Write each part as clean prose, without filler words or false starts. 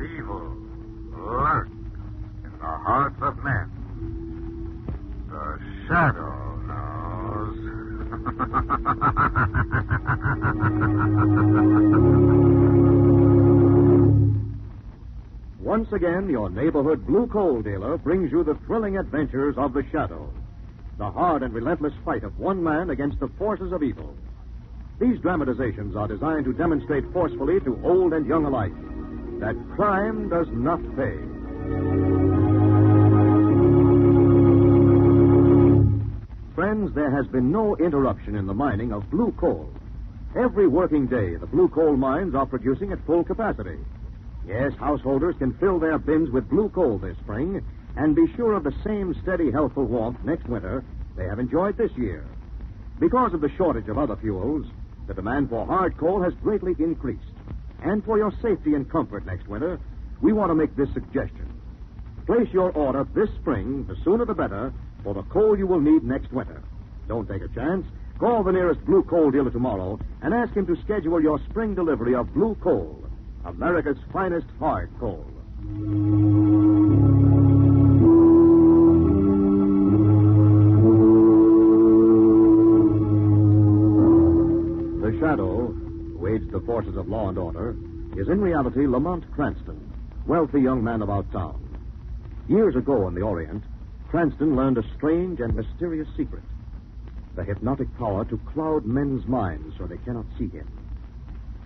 evil lurk in the hearts of men. The shadow knows. Once again, your neighborhood blue coal dealer brings you the thrilling adventures of the Shadow, the hard and relentless fight of one man against the forces of evil. These dramatizations are designed to demonstrate forcefully to old and young alike that crime does not pay. Friends, there has been no interruption in the mining of blue coal. Every working day, the blue coal mines are producing at full capacity. Yes, householders can fill their bins with blue coal this spring and be sure of the same steady, healthful warmth next winter they have enjoyed this year. Because of the shortage of other fuels, the demand for hard coal has greatly increased. And for your safety and comfort next winter, we want to make this suggestion. Place your order this spring, the sooner the better, for the coal you will need next winter. Don't take a chance. Call the nearest blue coal dealer tomorrow and ask him to schedule your spring delivery of blue coal, America's finest hard coal. The Shadow, who aids the forces of law and order, is in reality Lamont Cranston, wealthy young man about town. Years ago in the Orient, Cranston learned a strange and mysterious secret: the hypnotic power to cloud men's minds so they cannot see him.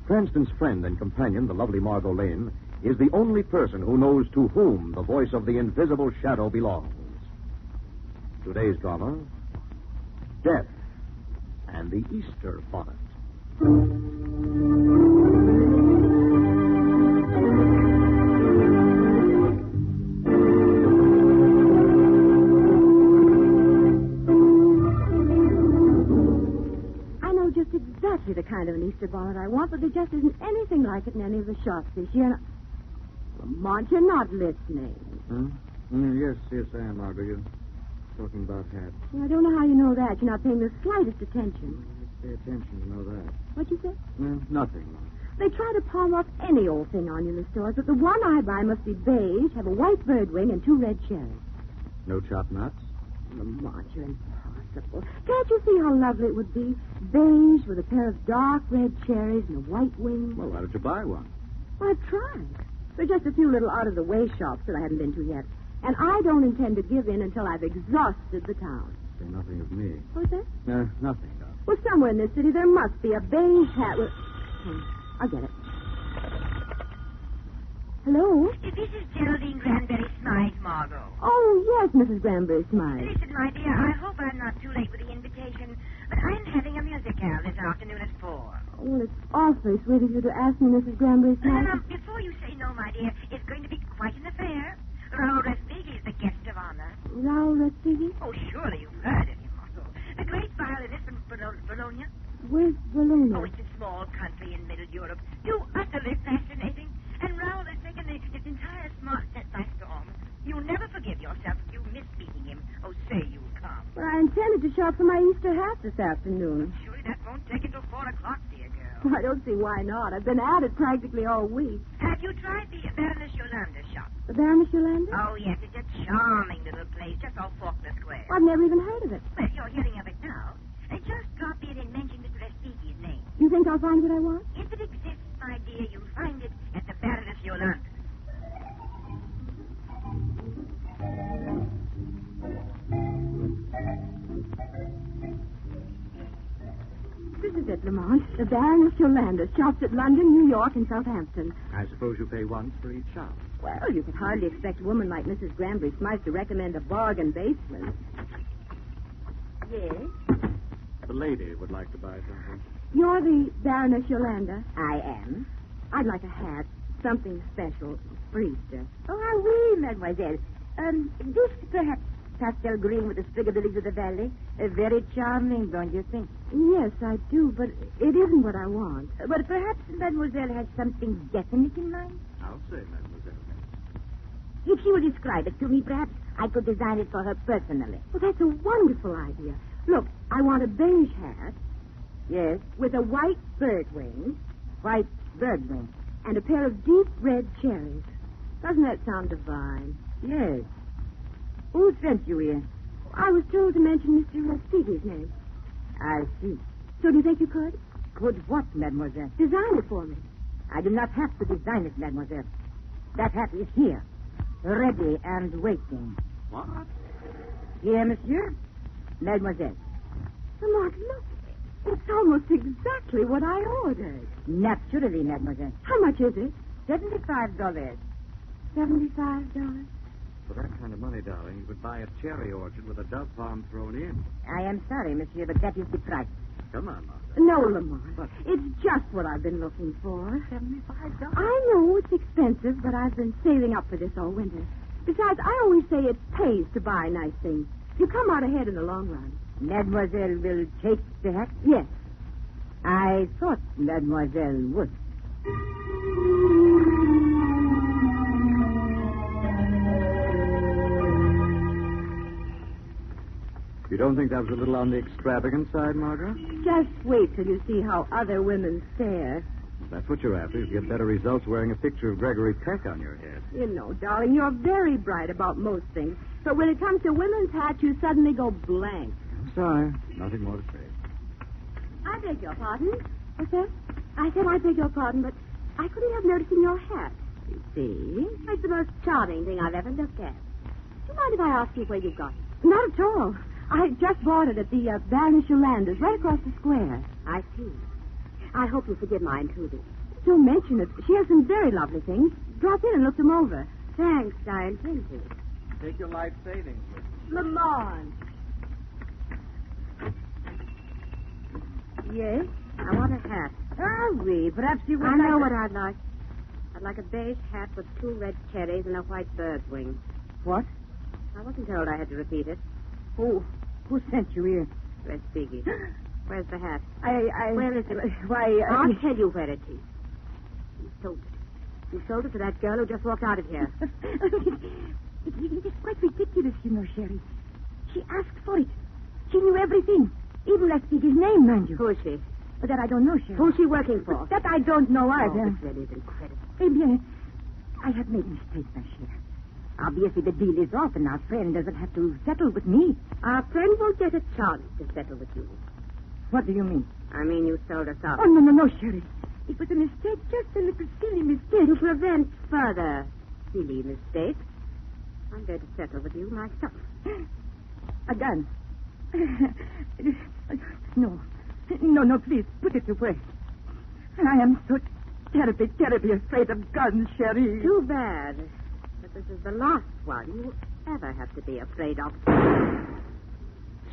Cranston's friend and companion, the lovely Margo Lane, is the only person who knows to whom the voice of the invisible Shadow belongs. Today's drama, Death and the Easter Bonnet. Exactly the kind of an Easter bonnet I want, but there just isn't anything like it in any of the shops this year. Lamont, you're not listening. Huh? Yes, I am, Margo. You're talking about hats. Well, I don't know how you know that. You're not paying the slightest attention. Just pay attention to know that. What'd you say? Nothing. They try to palm off any old thing on you in the stores, but the one I buy must be beige, have a white bird wing, and 2 red cherries. No chopped nuts? Lamont, you're impossible. Can't you see how lovely it would be? Beige with a pair of dark red cherries and a white wing. Well, why don't you buy one? Well, I've tried. There are just a few little out-of-the-way shops that I haven't been to yet. And I don't intend to give in until I've exhausted the town. Say nothing of me. What's that? Nothing, Doc. Well, somewhere in this city there must be a beige hat with... I'll get it. Hello? This is Geraldine Granbury-Smyth, Margo. Oh, yes, Mrs. Granbury-Smyth. Listen, my dear, I hope I'm not too late with the invitation, but I'm having a musicale this afternoon at 4. Well, it's awfully sweet of you to ask me, Mrs. Granbury-Smyth. Now, before you say no, my dear, it's going to be quite an affair. Raoul Respighi is the guest of honor. Raoul Respighi? Oh, surely you've heard of him, Margo. The great violinist from Bologna. Where's Bologna? Oh, it's a small country in Middle Europe. Too utterly fascinating. And Raoul has taken his entire smart set by storm. You'll never forgive yourself if you miss meeting him. Oh, say you'll come. Well, I intended to shop for my Easter hat this afternoon. Surely that won't take until 4 o'clock, dear girl. Well, I don't see why not. I've been at it practically all week. Have you tried the Baroness Yholanders shop? The Baroness Yholanders? Oh, yes. It's a charming little place just off Faulkner Square. I've never even heard of it. Well, you're hearing of it now. Just drop in and mention Mr. Respighi's name. You think I'll find what I want? If it exists, my dear, you'll find it at the Baroness Yholanders. This is it, Lamont. The Baroness Yholanders shops at London, New York, and Southampton. I suppose you pay once for each shop. Well, you could hardly expect a woman like Mrs. Granbury-Smyth to recommend a bargain basement. Yes? The lady would like to buy something. You're the Baroness Yolanda? I am. I'd like a hat. Something special for Easter. Oh, oui, mademoiselle. This perhaps pastel green with the sprig of the lilies of the valley. Very charming, don't you think? Yes, I do, but it isn't what I want. But perhaps mademoiselle has something definite in mind? I'll say, mademoiselle. If she will describe it to me, perhaps I could design it for her personally. Well, that's a wonderful idea. Look, I want a beige hat. Yes? With a white bird wing. White bird wing. And a pair of deep red cherries. Doesn't that sound divine? Yes. Who sent you here? I was told to mention Mr. Stevie's name. I see. So do you think you could? Could what, mademoiselle? Design it for me. I do not have to design it, mademoiselle. That hat is here, ready and waiting. What? Here, monsieur. Mademoiselle. Lamont, look. It's almost exactly what I ordered. Naturally, mademoiselle. How much is it? $75. $75. For that kind of money, darling, you could buy a cherry orchard with a dove farm thrown in. I am sorry, monsieur, but that is the price. Come on, Martha. No, Lamont. What? It's just what I've been looking for. $75? I know it's expensive, but I've been saving up for this all winter. Besides, I always say it pays to buy nice things. You come out ahead in the long run. Mademoiselle will take the hat? Yes. I thought mademoiselle would. You don't think that was a little on the extravagant side, Margot? Just wait till you see how other women stare. If that's what you're after, you get better results wearing a picture of Gregory Peck on your head. You know, darling, you're very bright about most things. But when it comes to women's hats, you suddenly go blank. I'm sorry. Nothing more to say. I beg your pardon. What's that? I said I beg your pardon, but I couldn't help noticing your hat. You see? It's the most charming thing I've ever looked at. Do you mind if I ask you where you got it? Not at all. I just bought it at the Baroness Yholanders, right across the square. I see. I hope you forgive my intruding. Don't mention it. She has some very lovely things. Drop in and look them over. Thanks, I intend to. Take your life savings with you. Lamont. Yes? I want a hat. Oh, oui. Perhaps you would I like know a- what I'd like. I'd like a beige hat with 2 red cherries and a white bird's wing. What? I wasn't told I had to repeat it. Who sent you here? Respighi. Where's the hat? Where is it? Why, I'll tell you where it is. You sold it. You sold it to that girl who just walked out of here. It is quite ridiculous, you know, Sherry. She asked for it. She knew everything. Even Respighi's name, mind you. Who is she? But that I don't know, Sherry. Who's she working for? That I don't know either. Oh, it really is incredible. Eh bien, I have made mistakes, ma chère. Obviously, the deal is off, and our friend doesn't have to settle with me. Our friend won't get a chance to settle with you. What do you mean? I mean, you sold us out. Oh, no, Sherry. It was a mistake, just a little silly mistake. To prevent further silly mistakes, I'm going to settle with you myself. A gun. No, please, put it away. I am so terribly afraid of guns, Sherry. Too bad. But this is the last one you ever have to be afraid of.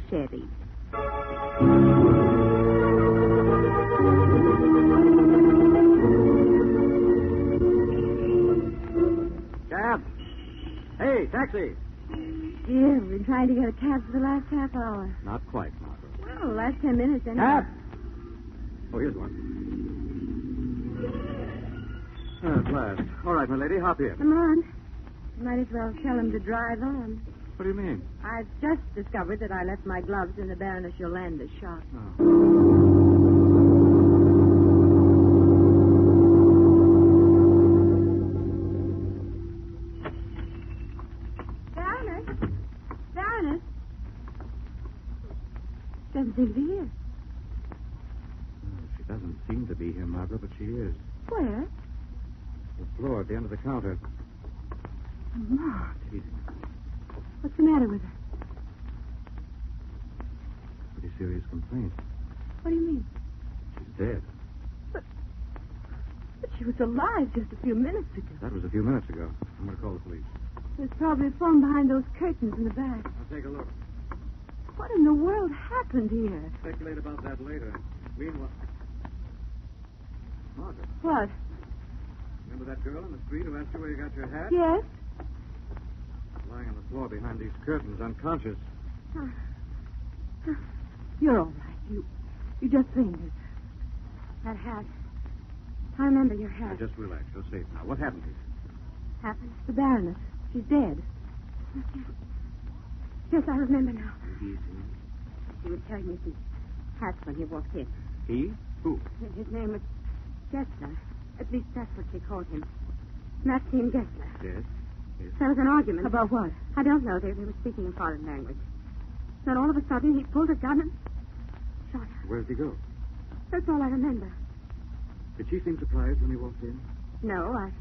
Sherry. Cab! Hey, taxi! Dear, we've been trying to get a cab for the last half hour. Not quite, Margaret. Well, the last 10 minutes, anyway. Cab! Oh, here's one. At last. All right, my lady, hop in. Come on. You might as well tell him to drive on. What do you mean? I've just discovered that I left my gloves in the Baroness Yholanders shop. Baroness? Doesn't seem to be here. She doesn't seem to be here, Margaret, but she is. Where? The floor at the end of the counter. Mark. She's What's the matter with her? pretty serious complaint. What do you mean? She's dead. But she was alive just a few minutes ago. That was a few minutes ago. I'm going to call the police. There's probably a phone behind those curtains in the back. I'll take a look. What in the world happened here? Speculate about that later. Meanwhile... Margaret, What? remember that girl in the street who asked you where you got your hat? Yes? Lying on the floor behind these curtains, unconscious. You're all right. You just fainted. That hat. I remember your Now, hat. just relax. You're safe now. What happened here? Happened. The Baroness. She's dead. Yes, I remember now. Easy. He was telling me some hats when he walked in. He? Who? His name was Jester. At least that's what she called him. Maxine Gessler. Yes? There was an argument. About what? I don't know. They were speaking in foreign language. Then all of a sudden he pulled a gun and shot her. Where did he go? That's all I remember. Did she seem surprised when he walked in? No, I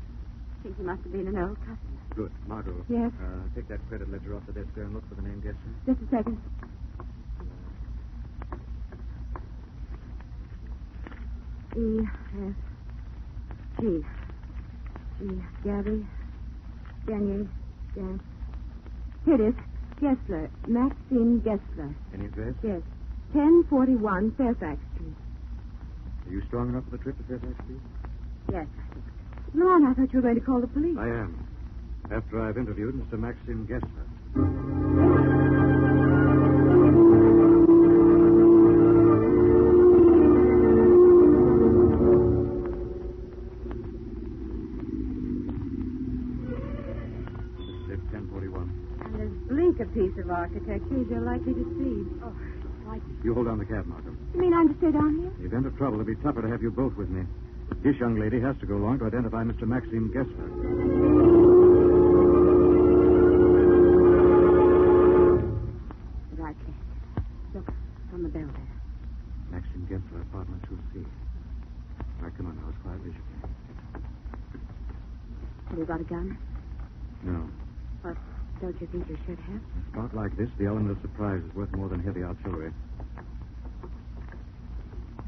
think he must have been an old customer. Good. Margo. Yes? Take that credit ledger off the desk there and look for the name Gessler. Just a second. E-F-G. Gabby. Daniel. Jan. Here it is. Gessler. Maxine Gessler. Any address? Yes. 1041 Fairfax Street. Are you strong enough for the trip to Fairfax Street? Yes, I think. Lamont, I thought you were going to call the police. I am. After I've interviewed Mr. Maxim Gessler. And as bleak a piece of architecture as you're likely to see. Oh, like... You hold on the cab, Markham. You mean I'm to stay down here? In the event of trouble, it'll be tougher to have you both with me. This young lady has to go along to identify Mr. Maxim Gessler. Right there. Look, on the bell there. Maxim Gessler, apartment 2C. All right, come on now, as quietly as you can. Have you got a gun? No. What don't you think you should have? In a spot like this, the element of surprise is worth more than heavy artillery.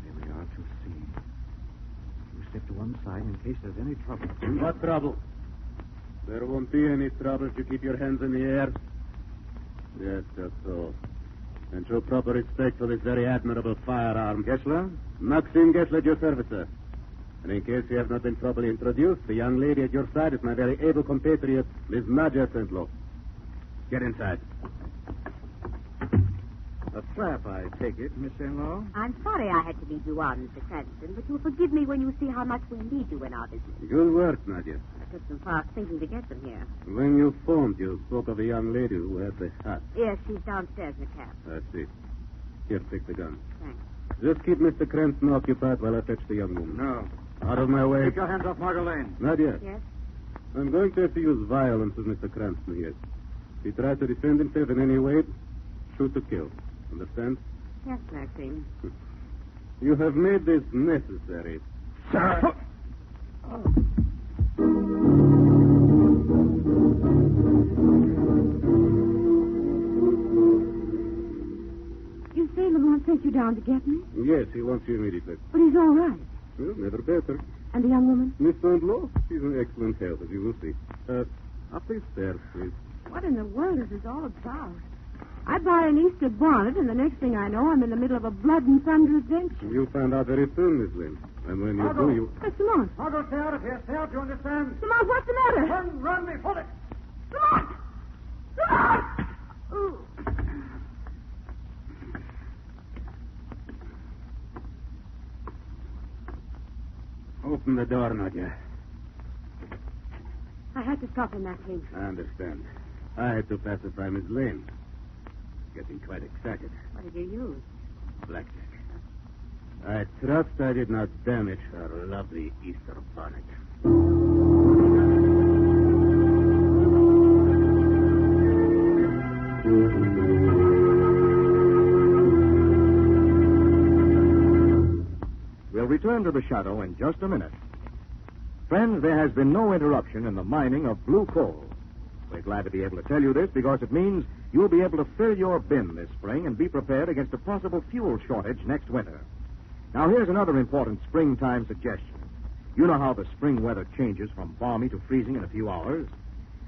Here we are, 2C. You step to one side in case there's any trouble. What trouble? There won't be any trouble if you keep your hands in the air. Yes, just so. And show proper respect for this very admirable firearm. Gessler? Maxim Gessler at your service, sir. And in case you have not been properly introduced, the young lady at your side is my very able compatriot, Miss Nadja Sentlow. Get inside. A trap, I take it, Miss Senlaw? I'm sorry I had to lead you on, Mr. Cranston, but you'll forgive me when you see how much we need you in our business. Good work, Nadja. I took some fast thinking to get them here. When you phoned, you spoke of a young lady who had the hat. Yes, she's downstairs in the cab. I see. Here, take the gun. Thanks. Just keep Mr. Cranston occupied while I fetch the young woman. No. Out of my way. Take your hands off Margo Lane. Nadia. Yes? I'm going to have to use violence with Mr. Cranston here. If he tries to defend himself in any way, shoot to kill. Understand? Yes, Maxine. You have made this necessary. Sir! You say Lamont sent you down to get me? Yes, he wants you immediately. But he's all right. Well, never better. And the young woman? Miss Sandlow, she's in excellent health, as you will see. Up these stairs, please. What in the world is this all about? I buy an Easter bonnet, and the next thing I know, I'm in the middle of a blood and thunder adventure. You'll find out very soon, Miss Lynn. And when you Margo. do, you... That's Lamont. Margo, stay out of here. Stay out, you understand? Lamont, what's the matter? Run before it. Lamont! Lamont! Oh. Open the door, Nadia. I had to stop him, Maxine. I understand. I had to pacify Miss Lane. Getting quite excited. What did you use? Blackjack. I trust I did not damage her lovely Easter bonnet. We'll return to the shadow in just a minute. Friends, there has been no interruption in the mining of blue coal. We're glad to be able to tell you this because it means you'll be able to fill your bin this spring and be prepared against a possible fuel shortage next winter. Now, here's another important springtime suggestion. You know how the spring weather changes from balmy to freezing in a few hours?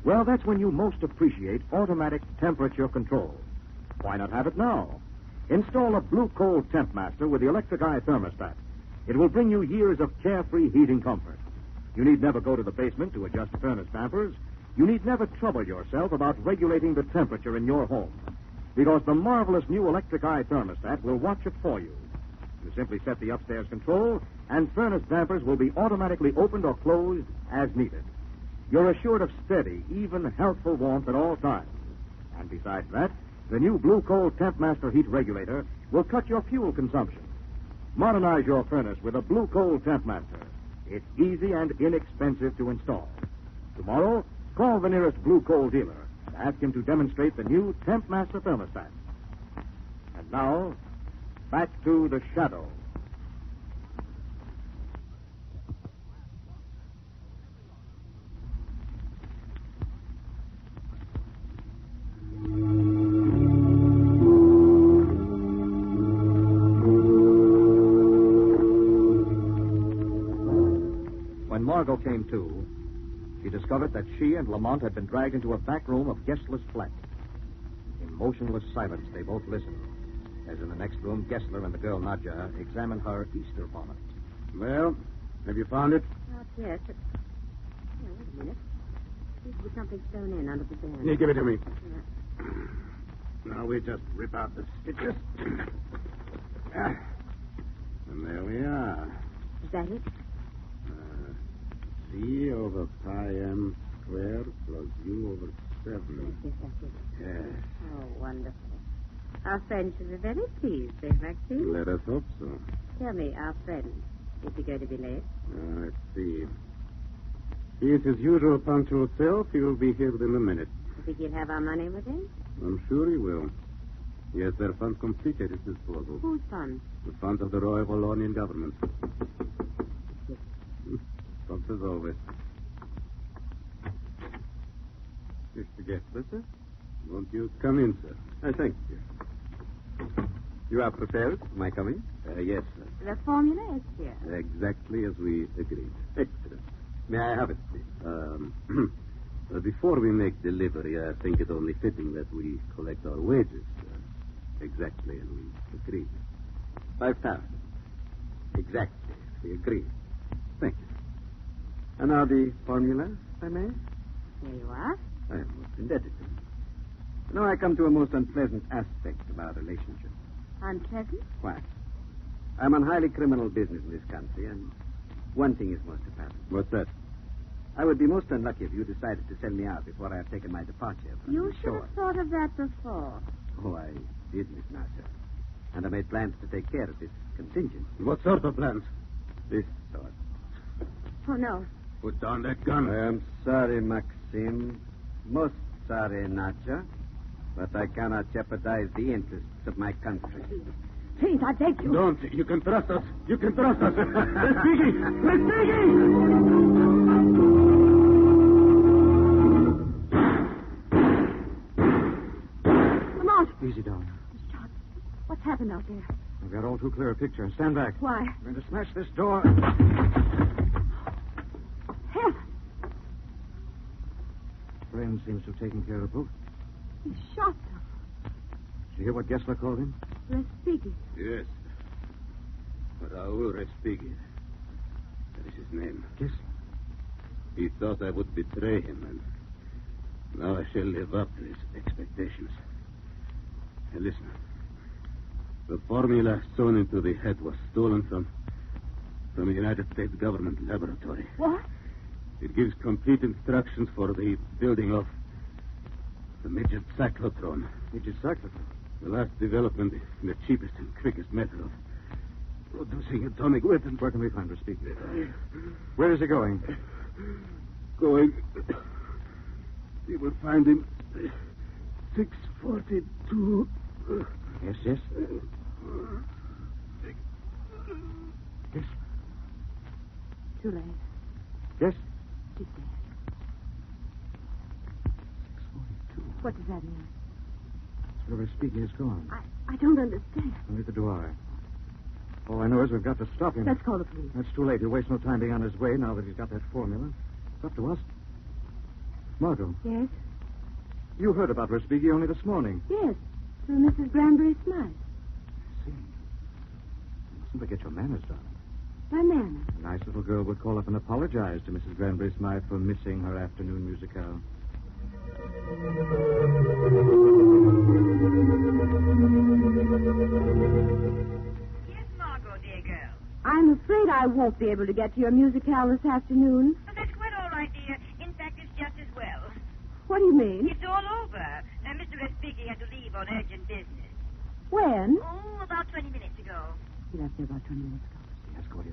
Well, that's when you most appreciate automatic temperature control. Why not have it now? Install a Blue Coal Temp Master with the electric eye thermostat. It will bring you years of carefree heating comfort. You need never go to the basement to adjust furnace dampers. You need never trouble yourself about regulating the temperature in your home, because the marvelous new electric eye thermostat will watch it for you. You simply set the upstairs control, and furnace dampers will be automatically opened or closed as needed. You're assured of steady, even, healthful warmth at all times. And besides that, the new Blue Coal Temp Master heat regulator will cut your fuel consumption. Modernize your furnace with a Blue Coal Temp Master. It's easy and inexpensive to install. Tomorrow, call the nearest blue coal dealer and ask him to demonstrate the new Temp Master thermostat. And now, back to the shadow. When Margo came to, she discovered that she and Lamont had been dragged into a back room of Gessler's flat. In motionless silence, they both listened, as in the next room, Gessler and the girl Nadja examined her Easter bonnet. Well, have you found it? Not yet, but... Oh, wait a minute. Seems to be something sewn in under the band. Yeah, give it to me. Yeah. Now we just rip out the stitches. And there we are. Is that it? C over pi m squared plus u over 7. Yes, that's it. Yes. Oh, wonderful. Our friend should be very pleased, eh, Maxine? Let us hope so. Tell me, our friend, is he going to be late? Let's see. He is his usual punctual self. He will be here within a minute. You think he'll have our money with him? I'm sure he will. He has their funds complete at his disposal. Whose funds? The funds of the Royal Wallonian government. Funds as always. Mr. Gessler, sir? Won't you come in, sir? I thank you. You are prepared? Am I coming? Yes, sir. The formula is here. Exactly as we agreed. Excellent. May I have it, please? Before we make delivery, I think it only fitting that we collect our wages. Exactly as we agreed. 5,000. Exactly. We agree. Thank you. And now the formula, if I may? Here you are. I am most indebted to you. Now I come to a most unpleasant aspect of our relationship. Unpleasant? Why? I'm on highly criminal business in this country, and one thing is most apparent. What's that? I would be most unlucky if you decided to sell me out before I have taken my departure from You the should shore. have thought of that before. Oh, I did, Miss Nasser. And I made plans to take care of this contingency. What sort of plans? This sort. Oh, no. Put down that gun. I am sorry, Maxim. Most sorry, Nadja. But I cannot jeopardize the interests of my country. Please, I beg you. Don't. You can trust us. You can trust us. Respighi! Respighi! Lamont! Easy, darling. Stop. What's happened out there? I've got all too clear a picture. Stand back. Why? I'm going to smash this door. Heaven! Friend seems to have taken care of both. He shot them. Did you hear what Gessler called him? Respighi. Yes. Raoul Respighi. That is his name. Gessler. He thought I would betray him, and now I shall live up to his expectations. Hey, listen. The formula sewn into the head was stolen from a United States government laboratory. What? It gives complete instructions for the building of the midget cyclotron. Midget cyclotron? The last development in the cheapest and quickest method of producing atomic weapons. Where can we find Respighi? Where is he going? Going. You will find him 642. Yes, yes. Yes. Too late. Yes. He's dead. 642. What does that mean? That's where Respighi is gone. I don't understand. Neither do I. All I know is we've got to stop him. Let's call the police. That's too late. He'll waste no time being on his way now that he's got that formula. It's up to us. Margo, Yes? you heard about Respighi only this morning. Yes. Through Mrs. Granbury-Smyth. I see. You mustn't forget your manners, darling. My manner. A nice little girl would call up and apologize to Mrs. Granbury-Smyth for missing her afternoon musicale. Yes, Margot, dear girl. I'm afraid I won't be able to get to your musicale this afternoon. Oh, that's quite all right, dear. In fact, it's just as well. What do you mean? It's all over. Mr. Respighi had to leave on urgent business. When? Oh, about 20 minutes ago. He left here about 20 minutes ago. Yes, go ahead.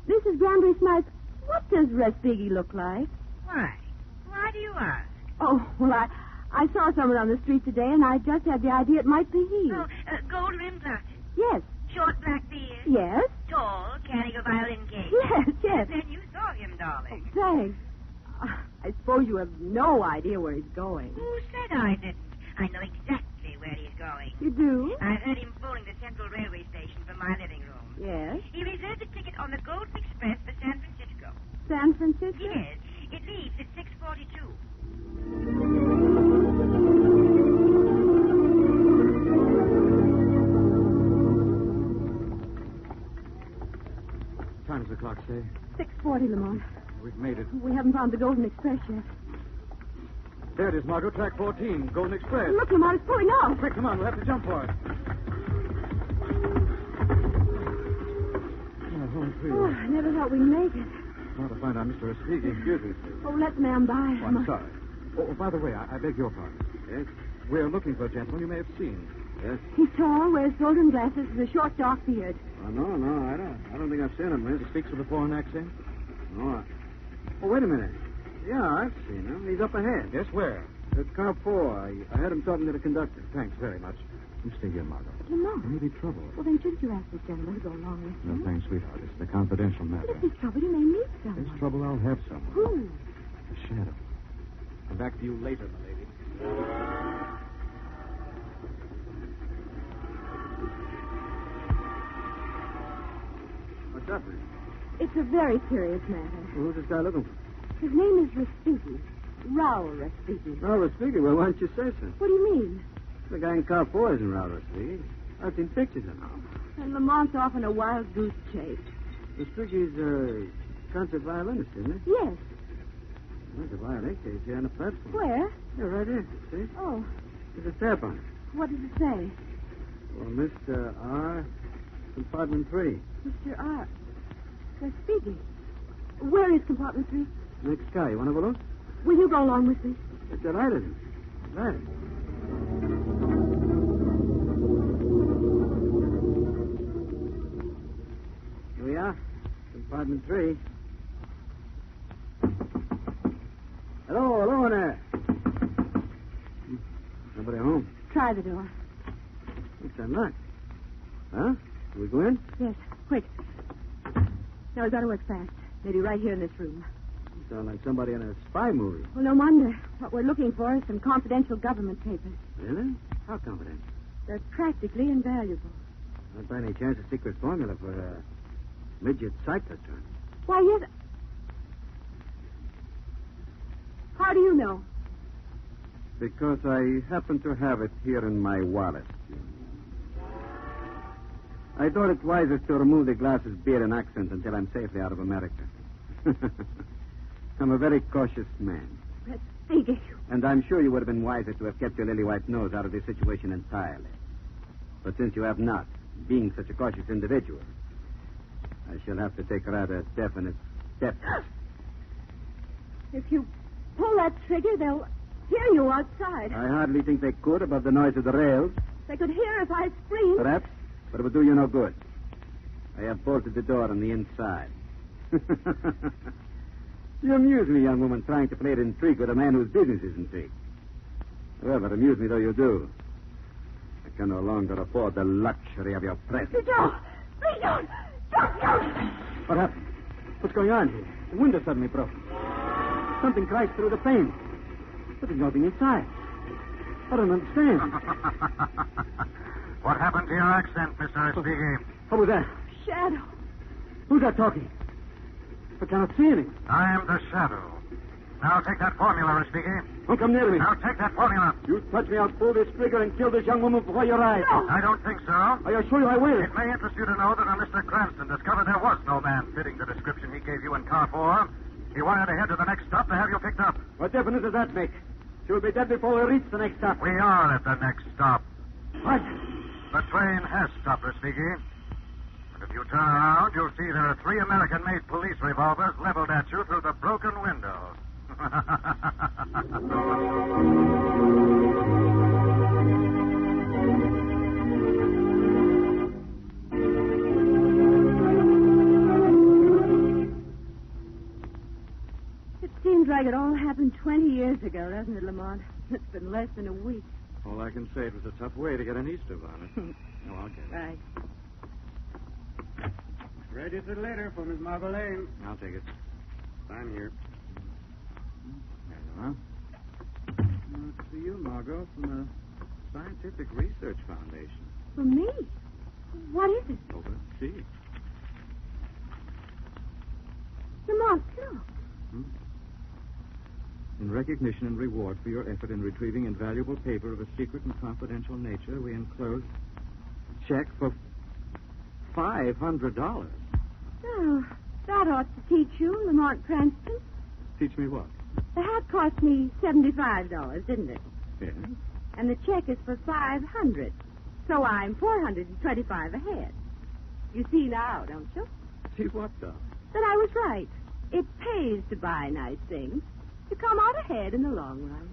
Mrs. Granbury-Smyth, what does Respighi look like? Why? Why do you ask? Oh, well, I saw someone on the street today, and I just had the idea it might be he. Oh, gold-rimmed glasses. Yes. Short black beard. Yes? Tall, carrying a violin case. Yes. Then you saw him, darling. Thanks. I suppose you have no idea where he's going. Who said I didn't? I know exactly where he's going. You do? I've heard him phoning the Central Railway Station from my living room. Yes. He reserved a ticket on the Golden Express for San Francisco. San Francisco? Yes. It leaves at 6:42. What time does the clock say? 6:40, Lamont. We've made it. We haven't found the Golden Express yet. There it is, Margot. Track 14, Golden Express. Look, Lamont, it's pulling off. Quick, come on. We'll have to jump for it. Home free. Oh, I never thought we'd make it. Now to find out Mr. Speaking. Excuse me. Oh, let the man by. Oh, I'm sorry. Oh, by the way, I beg your pardon. Yes? We're looking for a gentleman you may have seen. Yes? He's tall, wears golden glasses, with a short, dark beard. Oh, no, I don't think I've seen him, miss. He speaks with a foreign accent? No. Oh, wait a minute. Yeah, I've seen him. He's up ahead. Yes, where? At car 4. I heard him talking to the conductor. Thanks very much. You stay here, Margot. Lamont. There may be trouble. Well, then shouldn't you ask this gentleman to go along with you? No, thanks, sweetheart. It's a confidential matter. But if there's trouble, you may meet someone. There's trouble, I'll have someone. Who? A shadow. Come back to you later, my lady. What's up, man? It's a very serious matter. Who's this guy looking for? His name is Respighi. Raoul Respighi. Raul Respighi. Well, why don't you say so? What do you mean? The guy in car 4 isn't Raul Respighi. I've seen pictures of him. And Lamont's off on a wild goose chase. Respighi's a concert violinist, isn't he? Yes. There's a violin case here on the platform. Where? Yeah, right here. See? Oh, There's a stamp on it. what does it say? Well, Mr. R., compartment 3. Mr. R. Respighi. Where is compartment 3? Next guy. You want to have a look? Will you go along with me? It's a light, isn't it? Right. Here we are. Compartment 3. Hello in there. Nobody home. Try the door. What's that knock? Huh? Can we go in? Yes, quick. Now, we've got to work fast. Maybe right here in this room. You sound like somebody in a spy movie. Well, no wonder. What we're looking for is some confidential government papers. Really? How confidential? They're practically invaluable. Not by any chance a secret formula for a midget cyclotron. Why, yes. How do you know? Because I happen to have it here in my wallet. I thought it wisest to remove the glasses, beard, and accent until I'm safely out of America. I'm a very cautious man. Respighi. And I'm sure you would have been wiser to have kept your lily white nose out of this situation entirely. But since you have not, being such a cautious individual, I shall have to take rather definite steps. If you pull that trigger, they'll hear you outside. I hardly think they could above the noise of the rails. They could hear if I screamed. Perhaps, but it would do you no good. I have bolted the door on the inside. You amuse me, young woman, trying to play at intrigue with a man whose business is intrigue. However, amuse me though you do, I can no longer afford the luxury of your presence. Please don't! Please don't! Don't! What happened? What's going on here? The window suddenly broke. Something crashed through the pane. But there's nothing inside. I don't understand. What happened to your accent, Mr. Respighi? What was that? Shadow. Who's that talking? I cannot see anything. I am the shadow. Now take that formula, Respighi. Don't come near me. Now take that formula. You touch me, I'll pull this trigger and kill this young woman before your eyes. No. I don't think so. I assure you I will. It may interest you to know that when Mr. Cranston discovered there was no man fitting the description he gave you in car 4, he wanted to head to the next stop to have you picked up. What difference does that make? She'll be dead before we reach the next stop. We are at the next stop. What? The train has stopped, Respighi. And if you turn around, you'll see there are 3 American-made police revolvers leveled at you through the broken window. It seems like it all happened 20 years ago, doesn't it, Lamont? It's been less than a week. All I can say, it was a tough way to get an Easter bonnet. No, I'll get it. Right. Registered letter for Miss Margo Lane. I'll take it. I'm here. There you are. It's for you, Margot, from the Scientific Research Foundation. For me? What is it? Overseas. Lamont, look. In recognition and reward for your effort in retrieving invaluable paper of a secret and confidential nature, we enclose a check for $500. Oh, that ought to teach you, Lamont Cranston. Teach me what? The hat cost me $75, didn't it? Yes. And the check is for $500. So I'm $425 ahead. You see now, don't you? See what, though? That I was right. It pays to buy nice things. You come out ahead in the long run.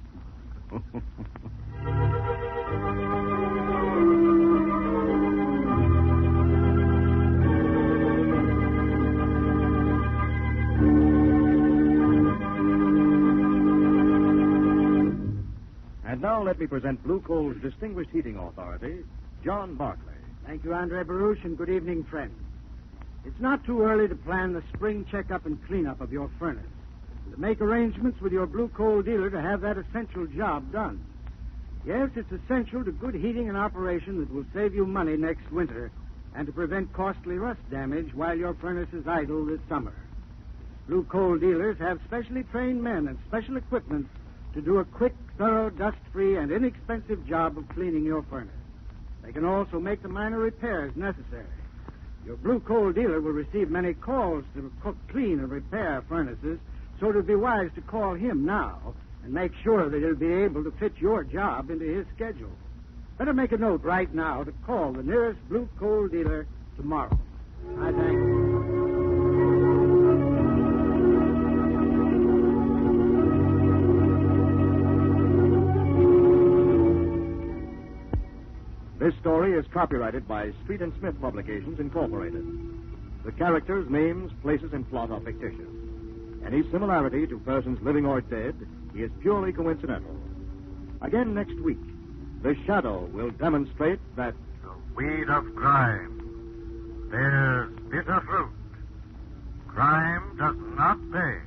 And now let me present Blue Coal's distinguished heating authority, John Barclay. Thank you, Andre Baruch, and good evening, friends. It's not too early to plan the spring checkup and cleanup of your furnace, and to make arrangements with your blue coal dealer to have that essential job done. Yes, it's essential to good heating and operation that will save you money next winter and to prevent costly rust damage while your furnace is idle this summer. Blue coal dealers have specially trained men and special equipment to do a quick, thorough, dust-free, and inexpensive job of cleaning your furnace. They can also make the minor repairs necessary. Your blue coal dealer will receive many calls to cook, clean, and repair furnaces, so it would be wise to call him now and make sure that he'll be able to fit your job into his schedule. Better make a note right now to call the nearest blue coal dealer tomorrow. I thank you. This story is copyrighted by Street and Smith Publications, Incorporated. The characters, names, places, and plot are fictitious. Any similarity to persons living or dead is purely coincidental. Again next week, The Shadow will demonstrate that the weed of crime bears bitter fruit. Crime does not pay.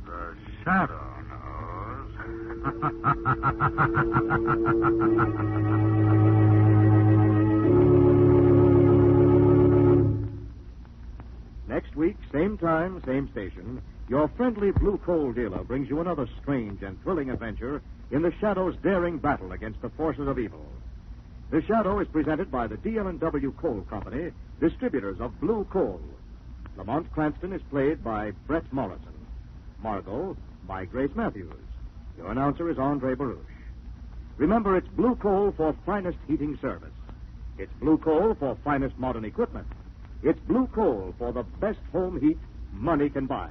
The shadow knows. next week, same time, same station, your friendly blue coal dealer brings you another strange and thrilling adventure in the Shadow's daring battle against the forces of evil. The Shadow is presented by the D.L.W. Coal Company, distributors of blue coal. Lamont Cranston is played by Brett Morrison. Margo by Grace Matthews. Your announcer is Andre Baruch. Remember, it's blue coal for finest heating service. It's blue coal for finest modern equipment. It's blue coal for the best home heat money can buy.